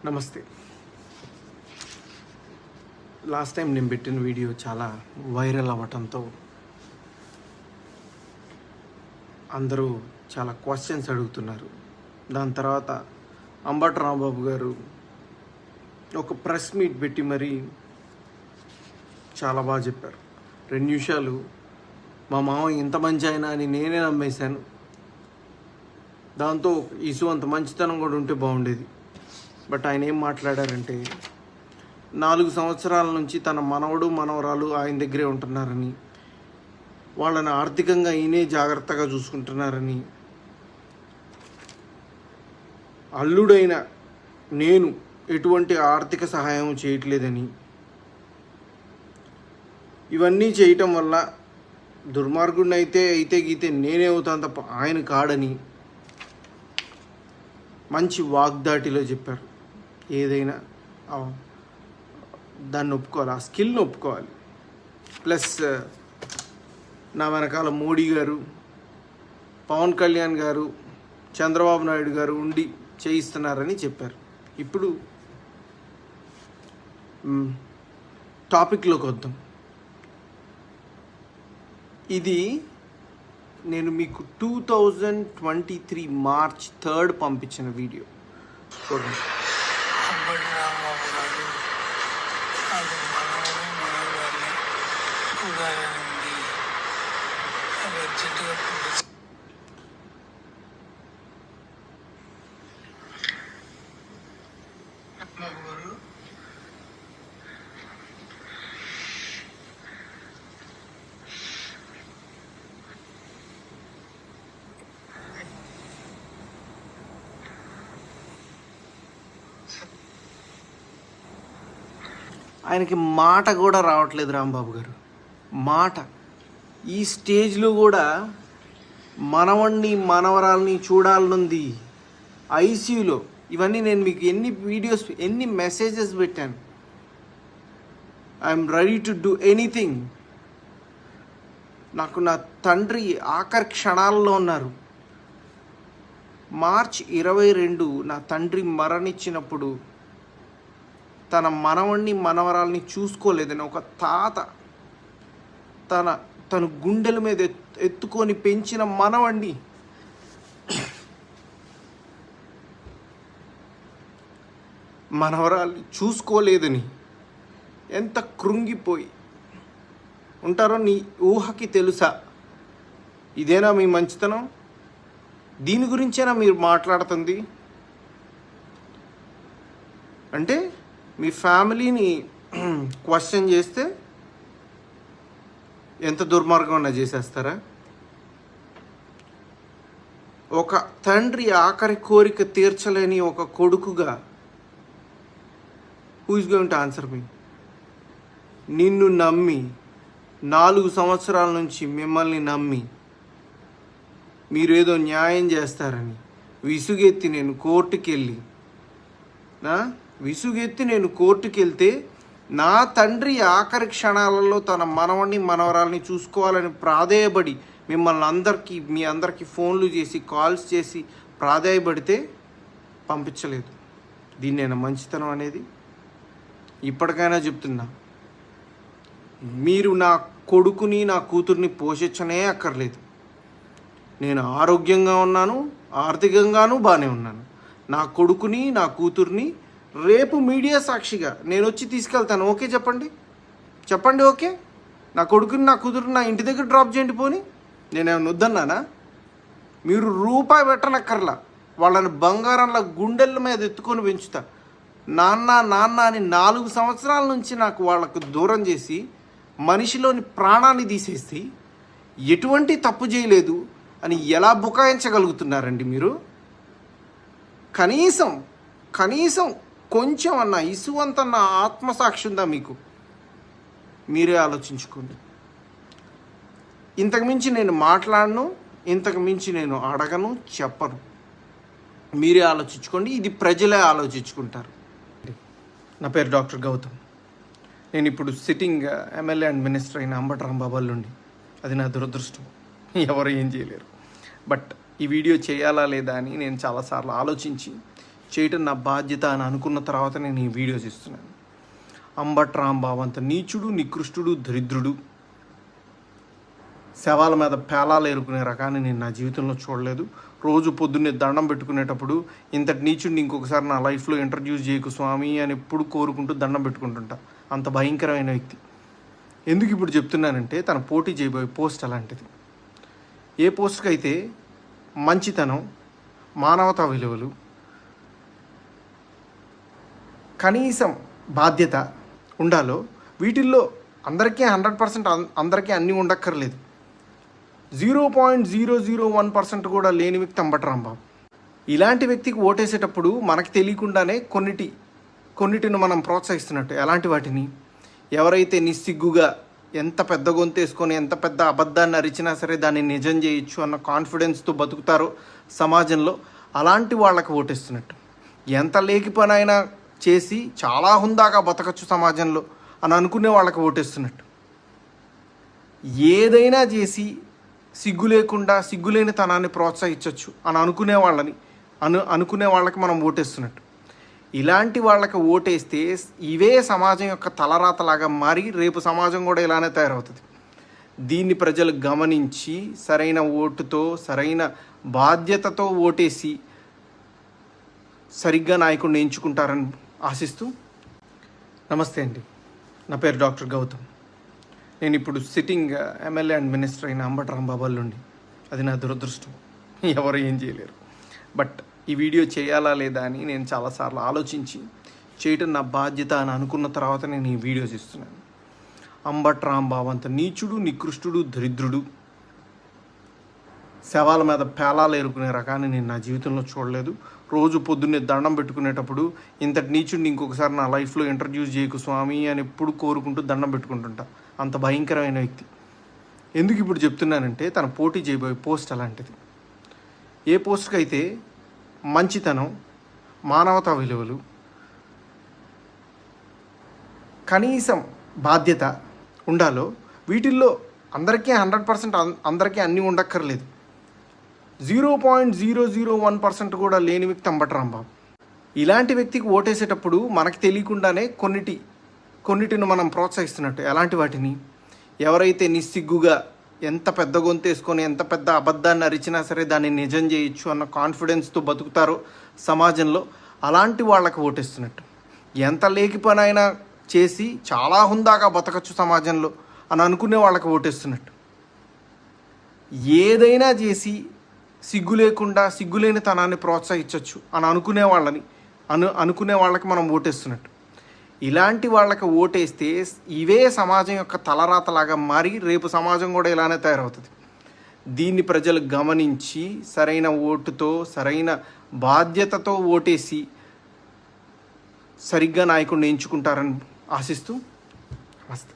నమస్తే. Last time నేను పెట్టిన వీడియో చాలా వైరల్ అవ్వటంతో అందరూ చాలా క్వశ్చన్స్ అడుగుతున్నారు. దాని తర్వాత అంబటి రాంబాబు గారు ఒక ప్రెస్ మీట్ పెట్టి మరీ చాలా బాగా చెప్పారు. 2 నిమిషాలు మా మామ ఇంత మంచి ఆయన అని నేనే నమ్మేశాను. దాంతో ఇసు అంత మంచితనం కూడా ఉంటే బాగుండేది. బట్ ఆయన ఏం మాట్లాడారంటే 4 సంవత్సరాల నుంచి తన మనవడు మనవరాలు ఆయన దగ్గరే ఉంటున్నారని, వాళ్ళని ఆర్థికంగా ఈయనే జాగ్రత్తగా చూసుకుంటున్నారని, అల్లుడైన నేను ఎటువంటి ఆర్థిక సహాయం చేయట్లేదని, ఇవన్నీ చేయటం వల్ల దుర్మార్గుడిని అయితే గీతే నేనే అవుతాను తప్ప ఆయన కాడని మంచి వాగ్దాటిలో చెప్పారు. ఏదైనా దాన్ని ఒప్పుకోవాలి, ఆ స్కిల్ని ఒప్పుకోవాలి. ప్లస్ నా వెనకాల మోడీ గారు, పవన్ కళ్యాణ్ గారు, చంద్రబాబు నాయుడు గారు ఉండి చేయిస్తున్నారని చెప్పారు. ఇప్పుడు టాపిక్లోకి వద్దాం. ఇది నేను మీకు 2023 మార్చ్ 3 పంపించిన వీడియో చూడండి. ఆయనకి మాట కూడా రావట్లేదు రాంబాబు గారు. మాట ఈ స్టేజ్లో కూడా మనవణ్ణి మనవరాల్ని చూడాలనుంది ఐసీయూలో. ఇవన్నీ నేను మీకు ఎన్ని వీడియోస్ ఎన్ని మెసేజెస్ పెట్టాను. I'm ready to do anything. నాకు నా తండ్రి ఆఖరి క్షణాల్లో ఉన్నారు. మార్చ్ 22 నా తండ్రి మరణించినప్పుడు తన మనవణ్ణి మనవరాల్ని చూసుకోలేదని ఒక తాత తన గుండెల మీద ఎత్తుకొని పెంచిన మనవణ్ణి మనవరాల్ని చూసుకోలేదని ఎంత కృంగిపోయి ఉంటారో నీ ఊహకి తెలుసా? ఇదేనా మీ మంచితనం? దీని గురించేనా మీరు మాట్లాడుతుంది? అంటే మీ ఫ్యామిలీని క్వశ్చన్ చేస్తే ఎంత దుర్మార్గం అన్నా చేసేస్తారా? ఒక తండ్రి ఆఖరి కోరిక తీర్చలేని ఒక కొడుకుగా who is going to answer me? నిన్ను నమ్మి 4 సంవత్సరాల నుంచి మిమ్మల్ని నమ్మి మీరేదో న్యాయం చేస్తారని విసుగెత్తి నేను కోర్టుకి వెళ్తే నా తండ్రి ఆఖరి క్షణాలలో తన మనవణ్ణి మనవరాల్ని చూసుకోవాలని ప్రాధేయపడి మీ అందరికీ ఫోన్లు చేసి కాల్స్ చేసి ప్రాధేయపడితే పంపించలేదు. దీన్నేనా మంచితనం అనేది? ఇప్పటికైనా చెప్తున్నా, మీరు నా కొడుకుని నా కూతుర్ని పోషించనే అక్కర్లేదు. నేను ఆరోగ్యంగా ఉన్నాను, ఆర్థికంగానూ బాగానే ఉన్నాను. నా కొడుకుని నా కూతుర్ని రేపు మీడియా సాక్షిగా నేను వచ్చి తీసుకెళ్తాను. ఓకే చెప్పండి ఓకే. నా కొడుకుని నా కూతురుని నా ఇంటి దగ్గర డ్రాప్ చేయండి. పోని నేనేమన్నా వద్దన్నానా? మీరు రూపాయి పెట్టనక్కర్లా. వాళ్ళని బంగారంలా గుండెల మీద ఎత్తుకొని పెంచుతా. నాన్న అని 4 సంవత్సరాల నుంచి నాకు వాళ్ళకు దూరం చేసి మనిషిలోని ప్రాణాన్ని తీసేసి ఎటువంటి తప్పు చేయలేదు అని ఎలా బుకాయించగలుగుతున్నారండి మీరు? కనీసం కొంచెం అన్న ఇసువంతన్న ఆత్మసాక్షి ఉందా మీకు? మీరే ఆలోచించుకోండి. ఇంతకుమించి నేను మాట్లాడను, ఇంతకుమించి నేను అడగను, చెప్పను. మీరే ఆలోచించుకోండి. ఇది ప్రజలే ఆలోచించుకుంటారు. నా పేరు డాక్టర్ గౌతమ్. నేను ఇప్పుడు సిట్టింగ్ ఎమ్మెల్యే అండ్ మినిస్టర్ అయిన అంబటి రాంబాబు నుండి. అది నా దురదృష్టం, ఎవరు ఏం చేయలేరు. బట్ ఈ వీడియో చేయాలా లేదా అని నేను చాలాసార్లు ఆలోచించి చేయటం నా బాధ్యత అని అనుకున్న తర్వాత నేను ఈ వీడియోస్ ఇస్తున్నాను. అంబట్ రాంబాబు అంత నీచుడు, నికృష్టుడు, దరిద్రుడు, శవాల మీద పేలాలు ఏరుకునే రకాన్ని నేను నా జీవితంలో చూడలేదు. రోజు పొద్దున్నే దండం పెట్టుకునేటప్పుడు ఇంతటి నీచుడిని ఇంకొకసారి నా లైఫ్లో ఇంట్రడ్యూస్ చేయకు స్వామి అని ఎప్పుడు కోరుకుంటూ దండం పెట్టుకుంటుంటా. అంత భయంకరమైన వ్యక్తి. ఎందుకు ఇప్పుడు చెప్తున్నానంటే తన పోటీ చేయబోయే పోస్ట్ అలాంటిది. ఏ పోస్ట్కి అయితే మంచితనం, మానవతా విలువలు, కనీసం బాధ్యత ఉండాలో వీటిల్లో అందరికీ 100% అందరికీ అన్నీ ఉండక్కర్లేదు. 0.001% కూడా లేని వ్యక్తి అంబటి రాంబాబు. ఇలాంటి వ్యక్తికి ఓటేసేటప్పుడు మనకు తెలియకుండానే కొన్నిటిని మనం ప్రోత్సహిస్తున్నట్టు. ఎలాంటి వాటిని? ఎవరైతే నిస్సిగ్గుగా ఎంత పెద్ద గొంతేసుకొని ఎంత పెద్ద అబద్ధాన్ని అరిచినా సరే దాన్ని నిజం చేయొచ్చు అన్న కాన్ఫిడెన్స్తో బతుకుతారో సమాజంలో అలాంటి వాళ్ళకి ఓటేస్తున్నట్టు. ఎంత లేకి పని అయినా చేసి చాలా హుందాగా బతకచ్చు సమాజంలో అని అనుకునే వాళ్ళకి ఓటేస్తున్నట్టు. ఏదైనా చేసి సిగ్గు లేకుండా సిగ్గులేని తనాన్ని ప్రోత్సహించవచ్చు అని అనుకునే వాళ్ళకి మనం ఓటేస్తున్నట్టు. ఇలాంటి వాళ్ళకి ఓటేస్తే ఇవే సమాజం యొక్క తలరాతలాగా మారి రేపు సమాజం కూడా ఇలానే తయారవుతుంది. దీన్ని ప్రజలు గమనించి సరైన ఓటుతో సరైన బాధ్యతతో ఓటేసి సరిగ్గా నాయకుడిని ఎంచుకుంటారని ఆశిస్తూ, నమస్తే అండి. నా పేరు డాక్టర్ గౌతమ్. నేను ఇప్పుడు సిట్టింగ్ ఎమ్మెల్యే అండ్ మినిస్టర్ అయిన అంబటి రాంబాబు నుండి. అది నా దురదృష్టం, ఎవరు ఏం చేయలేరు. బట్ ఈ వీడియో చేయాలా లేదా అని నేను చాలాసార్లు ఆలోచించి చేయటం నా బాధ్యత అని అనుకున్న తర్వాత నేను ఈ వీడియోస్ ఇస్తున్నాను. అంబటి రాంబాబు అంత నీచుడు, నికృష్టుడు, దరిద్రుడు, శవాల మీద పేలాలు ఏరుకునే రకాన్ని నేను నా జీవితంలో చూడలేదు. రోజు పొద్దున్నే దండం పెట్టుకునేటప్పుడు ఇంతటి నీచుడిని ఇంకొకసారి నా లైఫ్లో ఇంట్రడ్యూస్ చేయకు స్వామి అని ఎప్పుడు కోరుకుంటూ దండం పెట్టుకుంటుంటా. అంత భయంకరమైన వ్యక్తి. ఎందుకు ఇప్పుడు చెప్తున్నానంటే తన పోటీ చేయబోయే పోస్ట్ అలాంటిది. ఏ పోస్ట్కి అయితే మంచితనం, మానవతా విలువలు, కనీసం బాధ్యత ఉండాలో వీటిల్లో అందరికీ 100% అందరికీ అన్నీ ఉండక్కర్లేదు. 0.001% కూడా లేని వ్యక్తి అంబటి రాంబాబు. ఇలాంటి వ్యక్తికి ఓటేసేటప్పుడు మనకు తెలియకుండానే కొన్నిటిని మనం ప్రోత్సహిస్తున్నట్టు. ఎలాంటి వాటిని? ఎవరైతే నిస్సిగ్గుగా ఎంత పెద్ద గొంతేసుకొని ఎంత పెద్ద అబద్ధాన్ని అరిచినా సరే దాన్ని నిజం చేయొచ్చు అన్న కాన్ఫిడెన్స్తో బతుకుతారో సమాజంలో అలాంటి వాళ్ళకి ఓటేస్తున్నట్టు. ఎంత లేకి పని అయినా చేసి చాలా హుందాగా బతకచ్చు సమాజంలో అని అనుకునే వాళ్ళకి ఓటేస్తున్నట్టు. ఏదైనా చేసి సిగ్గు లేకుండా సిగ్గులేని తనాన్ని ప్రోత్సహించవచ్చు అని అనుకునే వాళ్ళకి మనం ఓటేస్తున్నట్టు. ఇలాంటి వాళ్ళకి ఓటేస్తే ఇవే సమాజం యొక్క తలరాతలాగా మారి రేపు సమాజం కూడా ఇలానే తయారవుతుంది. దీన్ని ప్రజలు గమనించి సరైన ఓటుతో సరైన బాధ్యతతో ఓటేసి సరిగ్గా నాయకుడిని ఎంచుకుంటారని ఆశిస్తూ, నమస్తే.